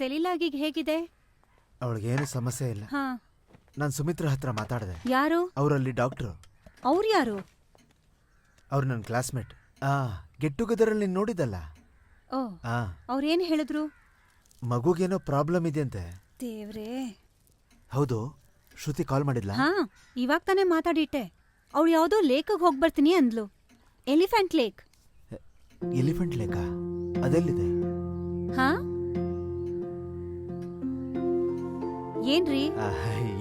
ಸೆಲಿಲಾಗಿಗ್ ಹೇಗಿದೆ? ಅವಳಿಗೇನು ಸಮಸ್ಯೆ ಇಲ್ಲ. ಹಾ, ನಾನು ಸುಮಿತ್ರ ಹತ್ರ ಮಾತಾಡಿದೆ. ಯಾರು ಅವರಲ್ಲಿ ಡಾಕ್ಟ್ರು. ಅವ್ರು? ಯಾರು ಅವ್ರು ನನ್ನ ಕ್ಲಾಸ್ಮೇಟ್. ಗೆಟ್ ಟುಗೆದರ್ ಅಲ್ಲಿ ನೋಡಿದಲ್ಲ. ಓ, ಅವ್ರೇನ್ ಹೇಳಿದ್ರು? ಮಗುಗೇನೋ ಪ್ರಾಬ್ಲಮ್ ಇದೆಯಂತೆ. ದೇವ್ರೇ. ಹೌದು, ಶ್ರುತಿ ಕಾಲ್ ಮಾಡಿದ್ಲಾ? ಹಾ, ಇವಾಗ ತಾನೇ ಮಾತಾಡಿಟ್ಟೆ. ಅವಳು ಯಾವ್ದೋ ಲೇಕ್ಗೆ ಹೋಗ್ಬರ್ತೀನಿ ಅಂದ್ಲು. Elephant lake. ಎಲಿಫೆಂಟ್ ಲೇಕಾ? ಅದೆಲ್ಲಿದೆ? ಹಾ, ಏನ್ರಿ?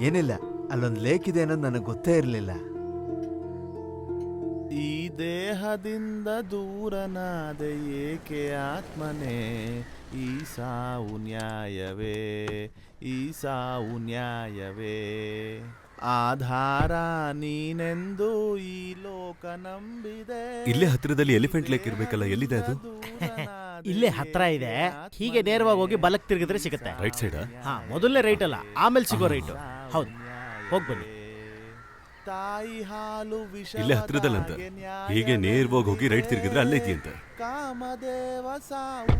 ಏನಿಲ್ಲ, ಅಲ್ಲೊಂದು ಲೇಕ್ ಇದೆ ಅನ್ನೋದು ನನಗೆ ಗೊತ್ತೇ ಇರಲಿಲ್ಲ. ಈ ದೇಹದಿಂದ ದೂರನಾದ ಏಕೆ ಆತ್ಮನೇ, ಈ ಸಾವು ನ್ಯಾಯವೇ, ಈ ಸಾವು ನ್ಯಾಯವೇ, ಆಧಾರ ನೀನೆಂದು ಈ ಲೋಕ ನಂಬಿದೆ. ಇಲ್ಲೇ ಹತ್ತಿರದಲ್ಲಿ ಎಲಿಫೆಂಟ್ ಲೇಕ್ ಇರ್ಬೇಕಲ್ಲ, ಎಲ್ಲಿದೆ ಅದು? ಇಲ್ಲೇ ಹತ್ರ ಇದೆ. ಹೀಗೆ ನೇರವಾಗಿ ಹೋಗಿ ಬಲಕ್ ತಿರುಗಿದ್ರೆ ಸಿಗುತ್ತೆ. Right side? ಹಾ, ಮೊದಲನೇ ರೈಟ್ ಅಲ್ಲ, ಆಮೇಲೆ ಸಿಗೋ ರೈಟ್. ಹೌದು, ಹೋಗ್ಬನ್ನಿ. ತಾಯಿ ಹಾಲು ಇಲ್ಲೇ ಹತ್ತಿರದಲ್ಲಂತ. ಹೀಗೆ ನೇರವಾಗಿ ಹೋಗಿ ರೈಟ್ ತಿರುಗಿದ್ರೆ ಅಲ್ಲೇ ಇದೆಯಂತ. ಕಾಮದೇವ ಸಾವು.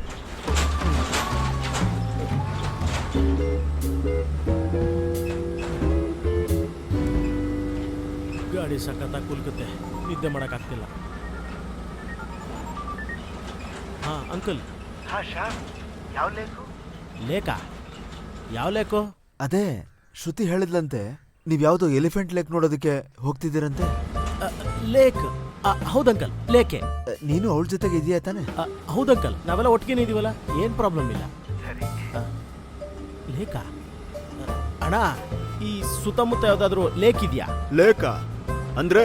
ಗಾಡಿ ಸಖತ್ತಾಗಿ ಕುಲ್ಕುತ್ತೆ, ನಿದ್ದೆ ಮಾಡೋಕ್ಕಾಗ್ತಿಲ್ಲ. ಹಾ ಅಂಕಲ್. ಲೇಕಾ? ಯಾವ ಲೇಕು? ಅದೇ ಶ್ರುತಿ ಹೇಳಿದ್ಲಂತೆ, ನೀವ್ಯಾವುದೋ ಎಲಿಫೆಂಟ್ ಲೇಕ್ ನೋಡೋದಕ್ಕೆ ಹೋಗ್ತಿದ್ದೀರಂತೆ. ಲೇಕ್? ಹೌದಂಕಲ್, ಲೇಕೆ. ನೀನು ಅವಳ ಜೊತೆಗೆ ಇದೆಯಾ ತಾನೆ? ಹೌದಂಕಲ್, ನಾವೆಲ್ಲ ಒಟ್ಟಿಗೆ ಇದೀವಲ್ಲ, ಏನ್ ಪ್ರಾಬ್ಲಮ್ ಇಲ್ಲ. ಲೇಕಾ? ಅಣ್ಣ, ಈ ಸುತ್ತಮುತ್ತ ಯಾವ್ದಾದ್ರು ಲೇಕ್ ಇದೆಯಾ? ಲೇಕಾ ಅಂದ್ರೆ?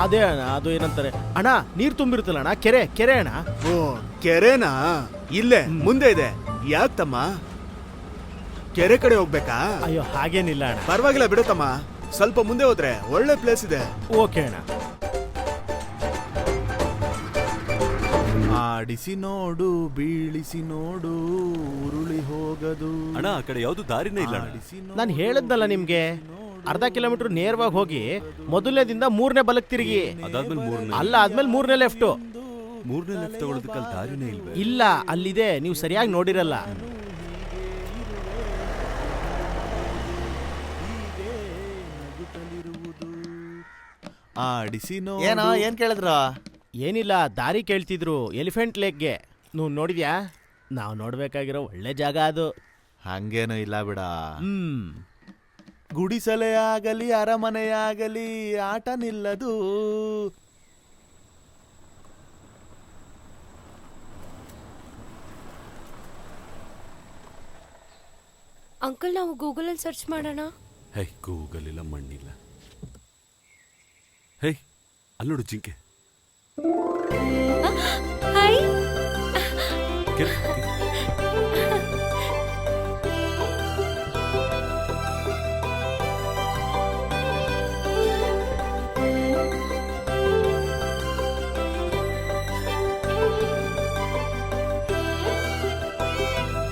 ಅದೇ ಅಣ್ಣ, ಅದು ಏನಂತಾರೆ ಅಣ್ಣ, ನೀರ್ ತುಂಬಿರುತ್ತಲ್ಲ ಅಣ್ಣ, ಕೆರೆ ಅಣ್ಣ. ಓ, ಕೆರೆನಾ? ಇಲ್ಲೇ ಮುಂದೆ ಇದೆ. ಯಾಕಮ್ಮ ಕೆರೆ ಕಡೆ ಹೋಗ್ಬೇಕಾ? ಅಯ್ಯೋ, ಹಾಗೇನಿಲ್ಲ ಅಣ್ಣ. ಪರವಾಗಿಲ್ಲ ಬಿಡುತ್ತಮ್ಮ, ಸ್ವಲ್ಪ ಮುಂದೆ ಹೋದ್ರೆ ಒಳ್ಳೆ ಪ್ಲೇಸ್ ಇದೆ. ಓಕೆ ಅಣ್ಣ. ಆಡಿಸಿ ನೋಡು, ಬೀಳಿಸಿ ನೋಡು, ಉರುಳಿ ಹೋಗದು. ಅಣ್ಣ, ಆ ಕಡೆ ಯಾವ್ದು ದಾರಿನೇ ಇಲ್ಲ. ನಾನು ಹೇಳದ್ನಲ್ಲ ನಿಮ್ಗೆ, ಅರ್ಧ ಕಿಲೋಮೀಟರ್ ನೇರವಾಗಿ ಹೋಗಿ ಮೊದಲನೇದಿಂದ 3ನೇ ಬಲಕ್ ತಿರುಗಿ. ಅದಾದ್ಮೇಲೆ ಆದ್ಮೇಲೆ 3ನೇ ಲೆಫ್ಟ್. 3ನೇ ಲೆಫ್ಟ್ ತಗೊಳ್ಳೋದಕ್ಕೆ ಅಲ್ಲಿ ದಾರಿನೇ ಇಲ್ವೇ? ಇಲ್ಲ, ಅಲ್ಲಿದೆ, ನೀವು ಸರಿಯಾಗಿ ನೋಡಿರಲ್ಲ. ಆಡಿಸಿ ಏನೋ ಏನ್ ಕೇಳಿದ್ರು? ಏನಿಲ್ಲ, ದಾರಿ ಕೇಳ್ತಿದ್ರು ಎಲಿಫೆಂಟ್ ಲೇಕ್ಗೆ. ನೀವು ನೋಡಿದ್ಯಾ? ನಾವು ನೋಡ್ಬೇಕಾಗಿರೋ ಒಳ್ಳೆ ಜಾಗ ಅದು. ಹಂಗೇನು ಇಲ್ಲ ಬಿಡ. ಗುಡಿಸಲೇ ಆಗಲಿ ಅರಮನೆಯಾಗಲಿ ಆಟ ನಿಲ್ಲದು. ಅಂಕಲ್, ನಾವು ಗೂಗಲಲ್ಲಿ ಸರ್ಚ್ ಮಾಡೋಣ. ಹೇ, ಗೂಗಲ್ ಇಲ್ಲ, ಮಣ್ಣಿಲ್ಲ. ಹೇ, ಅಲ್ಲೋಡು ಜಿಂಕೆ. ಹಾಯ್.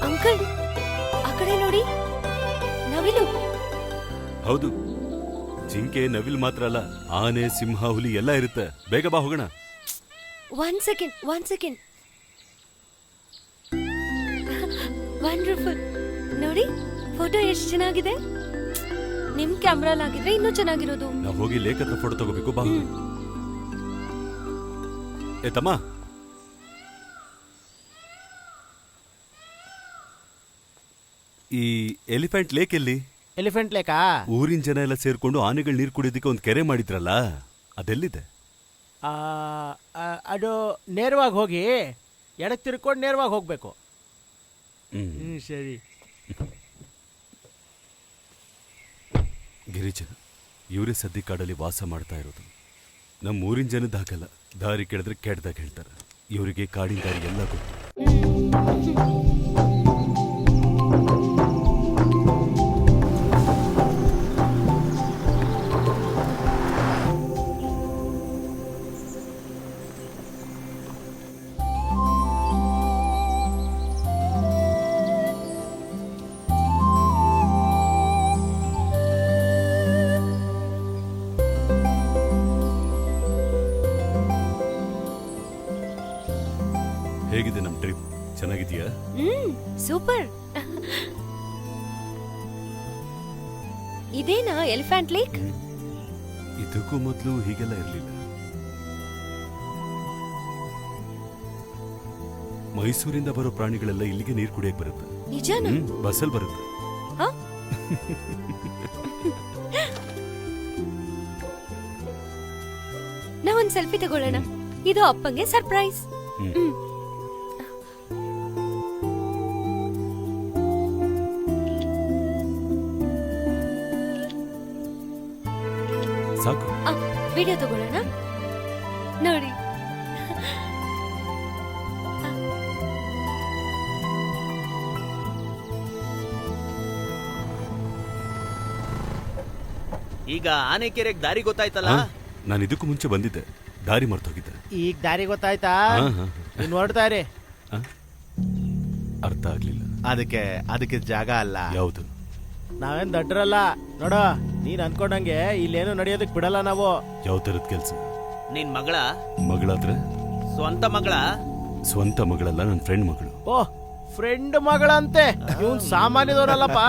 ಅಂಕಲ್, ಆ ಕಡೆ ನೋಡಿ, ನವಿಲು. ಹೌದು, ಜಿಂಕೆ ನವಿಲ್ ಮಾತ್ರ ಅಲ್ಲ, ಆನೆ, ಸಿಂಹ, ಹುಲಿ ಎಲ್ಲ ಇರುತ್ತೆ. ಬೇಗ ಬಾ, ಹೋಗೋಣ. One second. ವಂಡರ್ಫುಲ್. ನೋಡಿ, ಫೋಟೋ ಎಷ್ಟು ಚೆನ್ನಾಗಿದೆ. ನಿಮ್ ಕ್ಯಾಮ್ರಾಲಾಗಿದ್ರೆ ಇನ್ನೂ ಚೆನ್ನಾಗಿರೋದು. ನಾವು ಹೋಗಿ ಲೇಕ್ ಹತ್ರ ಫೋಟೋ ತಗೋಬೇಕು. ಬಾ. ಏ ತಮ್ಮ, ಈ ಎಲಿಫೆಂಟ್ ಲೇಕ್ ಎಲ್ಲಿ? ಎಲಿಫೆಂಟ್ ಲೇಕಾ? ಊರಿನ ಜನ ಎಲ್ಲ ಸೇರ್ಕೊಂಡು ಆನೆಗಳು ನೀರು ಕುಡಿಯೋದಕ್ಕೆ ಒಂದು ಕೆರೆ ಮಾಡಿದ್ರಲ್ಲ, ಅದೆಲ್ಲಿದೆ? ಅದು ನೇರವಾಗಿ ಹೋಗಿ ಎಡಕ್ಕೆ ತಿರ್ಕೊಂಡು ನೇರವಾಗಿ ಹೋಗ್ಬೇಕು. ಸರಿ. ಗಿರಿಜನ ಇವರೇ ಸದ್ದಿ ಕಾಡಲ್ಲಿ ವಾಸ ಮಾಡ್ತಾ ಇರೋದು. ನಮ್ಮ ಊರಿನ ಜನದ ಹಾಕಲ್ಲ, ದಾರಿ ಕೇಳಿದ್ರೆ ಕೆಟ್ಟದಾಗ ಹೇಳ್ತಾರೆ. ಇವರಿಗೆ ಕಾಡಿನ ದಾರಿ ಎಲ್ಲ ಗೊತ್ತು. ಹೇಗಿದೆ ನಮ್ಮ ಟ್ರಿಪ್? ಚೆನ್ನಾಗಿದೆಯಾ? ಸೂಪರ್. ಇದೇನಾ ಎಲಿಫೆಂಟ್ ಲೇಕ್? ಇದಕ್ಕೂ ಮೊದಲು ಹೀಗೆಲ್ಲ ಇರಲಿಲ್ಲ. ಮೈಸೂರಿಂದ ಬರೋ ಪ್ರಾಣಿಗಳೆಲ್ಲ ಇಲ್ಲಿಗೆ ನೀರು ಕುಡಿಯಕ್ ಬರುತ್ತೆ. ನಿಜನಾ? ಬಸ್ಸಲ್ಲಿ ಬರುತ್ತೆ. ಹ? ನಾವೊಂದ್ ಸೆಲ್ಫಿ ತಗೊಳ್ಳೋಣ. ಇದು ಅಪ್ಪಂಗೆ ಸರ್ಪ್ರೈಸ್. ಸಾಕು. ವಿಡಿಯೋ ತಗೊಳ್ಳೋಣ. ನೋಡಿ, ಈಗ ಆನೆಕೆರೆಗೆ ದಾರಿ ಗೊತ್ತಾಯ್ತಲ್ಲ? ನಾನು ಇದಕ್ಕೂ ಮುಂಚೆ ಬಂದಿದ್ದೆ, ದಾರಿ ಮರ್ತೋಗಿದ್ದೆ. ಈಗ ದಾರಿ ಗೊತ್ತಾಯ್ತಾ? ಹಾ, ಹಾ. ನೀನ್ ಹೊರಡ್ತಾ ಇರಿ. ಅರ್ಥ ಆಗ್ಲಿಲ್ಲ. ಅದಕ್ಕೆ ಜಾಗ ಅಲ್ಲ. ಯಾವುದು? ನಾವೇನ್ ದಡ್ರಲ್ಲ ನೋಡ. ನೀನ್ ಅನ್ಕೊಂಡಂಗೆ ಇಲ್ಲೇನು ನಡೆಯೋದಕ್ ಬಿಡಲ್ಲ ನಾವು. ಯಾವ ತರದ ಕೆಲ್ಸ? ನಿನ್ ಮಗಳ ಮಗಳಾದ್ರೆ ಸ್ವಂತ ಮಗಳ? ಸ್ವಂತ ಮಗಳಲ್ಲ, ನನ್ನ ಫ್ರೆಂಡ್ ಮಗಳು. ಓಹ್, ಫ್ರೆಂಡ್ ಮಗಳಂತೆ. ಇವನ್ ಸಾಮಾನ್ಯದವರಲ್ಲಪ್ಪ.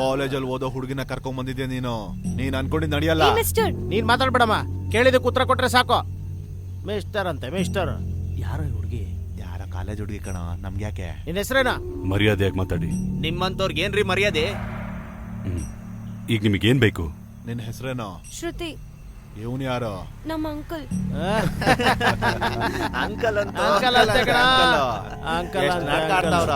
ಕಾಲೇಜಲ್ಲಿ ಓದೋ ಹುಡುಗಿನ ಕರ್ಕೊಂಡ್ ಬಂದಿದ್ಯಾ ನೀನ್ ಅನ್ಕೊಂಡಿದ್ ನಡೆಯಲ್ಲ. ಏ ಮಿಸ್ಟರ್, ನೀನ್ ಮಾತಾಡ್ಬೇಡಮ್ಮ. ಕೇಳಿದಕ್ಕೆ ಉತ್ತರ ಕೊಟ್ರೆ ಸಾಕು. ಮಿಸ್ಟರ್ ಅಂತೆ, ಮಿಸ್ಟರ್. ಯಾರ ಹುಡುಗಿ? ಯಾರ ಕಾಲೇಜ್ ಹುಡುಗಿ ಕಣ, ನಮ್ಗೆ ಯಾಕೆ? ನಿನ್ ಹೆಸರೇನಾ? ಮರ್ಯಾದೆಯಾಗಿ ಮಾತಾಡಿ. ನಿಮ್ಮಂತವ್ರಿಗೆ ಏನ್ರಿ ಮರ್ಯಾದೆ? ಈಗ ನಿಮಗೇನ್ ಬೇಕು? ನಿನ್ ಹೆಸರೇನೋ? ಶ್ರುತಿ. ಇವನ್ ಯಾರು? ನಮ್ಮ ಅಂಕಲ್. ಅಂಕಲ್ ಅಂತ ಅಂಕಲ್ ಅಂತೆ ಕಣ. ಅಂಕಲ್ ಎಷ್ಟ್ ಅಂತೆ, ನಾಟಕ ಅಂಕಲ್. ಆಡ್ತಾವ್ರ?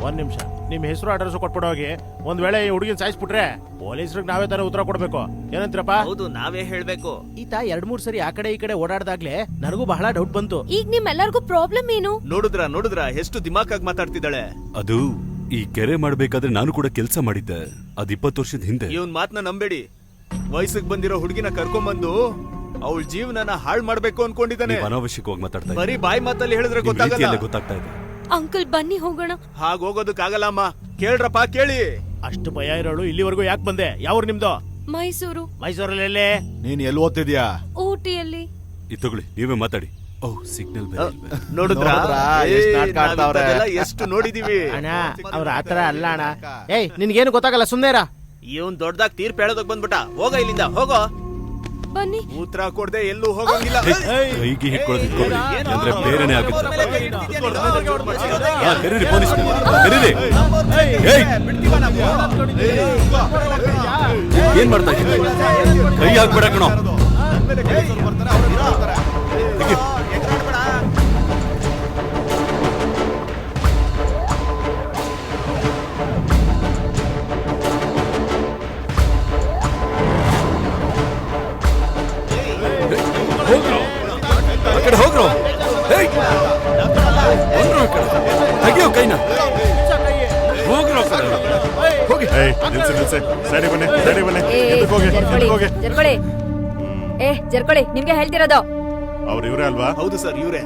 ಒಂದ್ ನಿಮಿಷ, ನಿಮ್ ಹೆಸರು ಅಡ್ರೆಸ್ ಕೊಟ್ಬಿಡು ಹೋಗಿ. ಒಂದ್ ವೇಳೆ ಈ ಹುಡುಗಿನ ಸಾಯಿಸ್ಬಿಟ್ರೆ ಪೊಲೀಸರಿಗೆ ನಾವೇ ತರ ಉತ್ತರ ಕೊಡ್ಬೇಕು. ಏನಂತೀರಪ್ಪ? ಹೌದು, ನಾವೇ ಹೇಳ್ಬೇಕು. ಈತ 2-3 ಸರಿ ಆ ಕಡೆ ಈ ಕಡೆ ಓಡಾಡ್ದಾಗ್ಲೇ ನನಗೂ ಬಹಳ ಡೌಟ್ ಬಂತು. ಈಗ ನಿಮ್ಮೆಲ್ಲರಿಗೂ ಪ್ರಾಬ್ಲಮ್ ಏನು? ನೋಡಿದ್ರ ಎಷ್ಟು ದಿಮಾಕಾಗಿ ಮಾತಾಡ್ತಿದ್ದಾಳೆ. ಅದು ಈ ಕೆರೆ ಮಾಡ್ಬೇಕಾದ್ರೆ ನಾನು ಕೂಡ ಕೆಲಸ ಮಾಡಿದ್ದೆ. ಅದ್ 20 ವರ್ಷದ ಹಿಂದೆ. ಇವನ್ ಮಾತನ್ನ ನಂಬೇಡಿ. ವಯಸ್ಸಿಗೆ ಬಂದಿರೋ ಹುಡುಗಿನ ಕರ್ಕೊಂಡ್ಬಂದು ಅವಳ ಜೀವನನ ಹಾಳು ಮಾಡ್ಬೇಕು ಅನ್ಕೊಂಡಿದ್ದಾನೆ. ನೀವು ಅನಾವಶ್ಯಕವಾಗಿ ಮಾತಾಡ್ತಾ ಇದ್ದೀರಿ. ಬರೀ ಬಾಯಿ ಮಾತಲ್ಲಿ ಹೇಳಿದ್ರೆ ನಿಮ್ ರೀತಿಯಲ್ಲೇ ಗೊತ್ತಾಗಲ್ಲ. ಗೊತ್ತಾಗ್ತಾ ಇದೆ. ಅಂಕಲ್ ಬನ್ನಿ ಹೋಗೋಣ. ಹಾಗ ಹೋಗೋದಕ್ಕಾಗಲ್ಲ ಅಮ್ಮ. ಕೇಳ್ರಪ್ಪ, ಕೇಳಿ. ಅಷ್ಟು ಭಯ ಇರೋಳು ಇಲ್ಲಿವರೆಗೂ ಯಾಕೆ ಬಂದೆ? ಯಾವ್ರು ನಿಮ್ದು? ಮೈಸೂರು. ಮೈಸೂರಲ್ಲಿ ಎಲ್ಲೇ? ನೀನ್ ಎಲ್ಲಿ ಓದ್ತಿದ್ಯಾ? ಊಟಿಯಲ್ಲಿ. ಇದು ತಗೊಳ್ಳಿ, ನೀವೇ ಮಾತಾಡಿ. ಓಹ್, ಸಿಗ್ನಲ್ ಬೇರೆ ಇಲ್ವೇ? ನೋಡಿದ್ರ ಎಷ್ಟ್ ನಾಟಕ ಆಡ್ತಾವ್ರೆ? ಎಷ್ಟು ನೋಡಿದೀವಿ. ಅಣ್ಣ, ಅವ್ರ ಆತರ ಅಲ್ಲ ಅಣ್ಣ. ಏಯ್, ನಿನ್ಗೇನು ಗೊತ್ತಾಗಲ್ಲ, ಸುಮ್ನೇರ. ಇವನ್ ದೊಡ್ಡದಾಗ ತೀರ್ಪು ಹೇಳೋದಕ್ ಬಂದ್ಬಿಟ್ಟ. ಹೋಗ ಇಲ್ಲಿಂದ, ಹೋಗೋ. ಬನ್ನಿ. ಉತ್ತರ ಕೊಡದೆ ಎಲ್ಲೂ ಹೋಗಂಗಿಲ್ಲ. ಕೈಗೆ ಹಿಡ್ಕೊಳ್ಳೋದು ಇಟ್ಕೊಳ್ಳಿ, ಅಂದ್ರೆ ಬೇರೆನೆ ಆಗುತ್ತೆ. ಮೇಲೆ ಕೈ ಇಡ್ತಿದ್ಯಾ ನೀನು? ಹಾ, ಕರೀರಿ ಪೊಲೀಸ್, ಕರೀರಿ. ಏಯ್, ಏನ್ ಮಾಡ್ತಾ ಇದ್ದೀರಿ? ಕೈ ಹಾಕ್ಬೇಡ ಕಣೋ. ಹೀಗೆ. ಹೋಗ್ರೋ, ಆ ಕಡೆ ಹೋಗ್ರೋ. ಏಯ್, ಬಂದ್ರು ಆ ಕಡೆ. ತೆಗಿಯೋ ಕೈನ. ಹೋಗ್ರೋ ಆ ಕಡೆ. ಹೋಗಿ. ಸರಿ ಬನ್ನಿ, ಸರಿ ಬನ್ನಿ. ಜರ್ಕೊಳ್ಳಿ. ಜರ್ಕೊಳ್ಳಿ, ನಿಮ್ಗೆ ಹೇಳ್ತಿರೋದು. ಅವ್ರು ಇವ್ರೇ ಅಲ್ವಾ? ಹೌದು ಸರ್, ಇವ್ರೆ.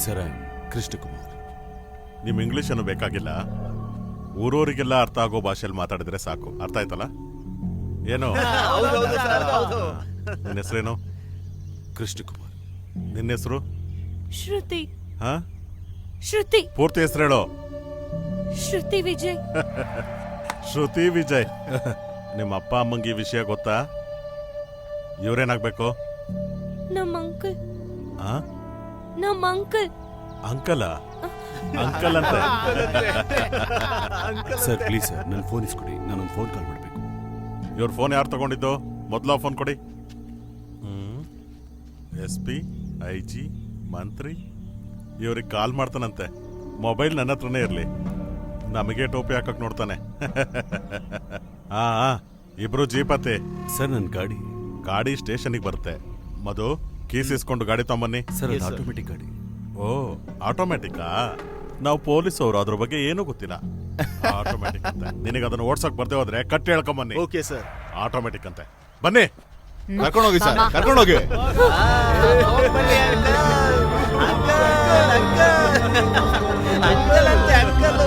ಸರ್, ಕೃಷ್ಣಕುಮಾರ್. ನಿಮ್ ಇಂಗ್ಲಿಷ್ ಅನ್ನು ಬೇಕಾಗಿಲ್ಲ. ಊರವರಿಗೆಲ್ಲ ಅರ್ಥ ಆಗೋ ಭಾಷೆಯಲ್ಲಿ ಮಾತಾಡಿದ್ರೆ ಸಾಕು. ಅರ್ಥ ಆಯ್ತಲ್ಲ? ಏನು? ಹೌದು ಸರ್, ಹೌದು. ನಿನ್ನ ಹೆಸರೇನು? ಕೃಷ್ಣಕುಮಾರ್. ನಿನ್ನ ಹೆಸರು? ಶ್ರುತಿ. ಹಾ, ಶ್ರುತಿ. ಪೂರ್ತಿ ಹೆಸರೇಳು? ಶ್ರುತಿ ವಿಜಯ್. ಶ್ರುತಿ ವಿಜಯ್. ನಿಮ್ಮ ಅಪ್ಪ ಅಮ್ಮಂಗೆ ಈ ವಿಷಯ ಗೊತ್ತಾ? ಇವ್ರೇನಾಗ್ಬೇಕು? ನಮ್ಮ ಅಂಕಲ್. ಹಾ, ನಮ್ಮ ಅಂಕಲ್. ಅಂಕಲ? ಅಂಕಲ್ ಅಂತ? ಸರ್ ಪ್ಲೀಸ್ ಸರ್, ನನ್ನ ಫೋನ್ ಇಸ್ಕೊಡಿ. ನಾನೊಂದು ಫೋನ್ ಕಾಲ್ ಮಾಡಬೇಕು. ಇವ್ರ ಫೋನ್ ಯಾರು ತಗೊಂಡಿದ್ದು? ಮೊದಲ ಫೋನ್ ಕೊಡಿ. SP, IG, ಮಂತ್ರಿ ಇವ್ರಿಗೆ ಕಾಲ್ ಮಾಡ್ತಾನಂತೆ. ಮೊಬೈಲ್ ನನ್ನ ಹತ್ರನೇ ಇರಲಿ. ನಮಗೆ ಟೋಪಿ ಹಾಕಕ್ ನೋಡ್ತಾನೆ. ಹಾ, ಇಬ್ರು ಜೀಪತ್ತೆ. ಸರ್, ನನ್ನ ಗಾಡಿ ಸ್ಟೇಷನ್ಗೆ ಬರುತ್ತೆ. ಮಧು, ಕೀಸ್ ಇಸ್ಕೊಂಡು ಗಾಡಿ ತಗೊಂಬನ್ನಿ. ಸರ್, ಅದು ಆಟೋಮೆಟಿಕ್ ಗಾಡಿ. ಓ, ಆಟೋಮ್ಯಾಟಿಕಾ? ನಾವು ಪೊಲೀಸ್ ಅವರು, ಅದ್ರ ಬಗ್ಗೆ ಏನೂ ಗೊತ್ತಿಲ್ಲ. ಆಟೋಮ್ಯಾಟಿಕ್ ಅಂತ. ನಿನಗೆ ಅದನ್ನ ಓಡ್ಸಕ್ ಬರ್ದೇ ಹೋದ್ರೆ ಕಟ್ಟಿ ಹೇಳ್ಕೊಂಬನ್ನಿ. Okay sir. ಆಟೋಮ್ಯಾಟಿಕ್ ಅಂತೆ. ಬನ್ನಿ. ಕರ್ಕೊಂಡೋಗಿ ಸರ್, ಕರ್ಕೊಂಡೋಗಿ. ಅಂಕಲ್ ಅಂತೆ, ಅಂಕಲ್.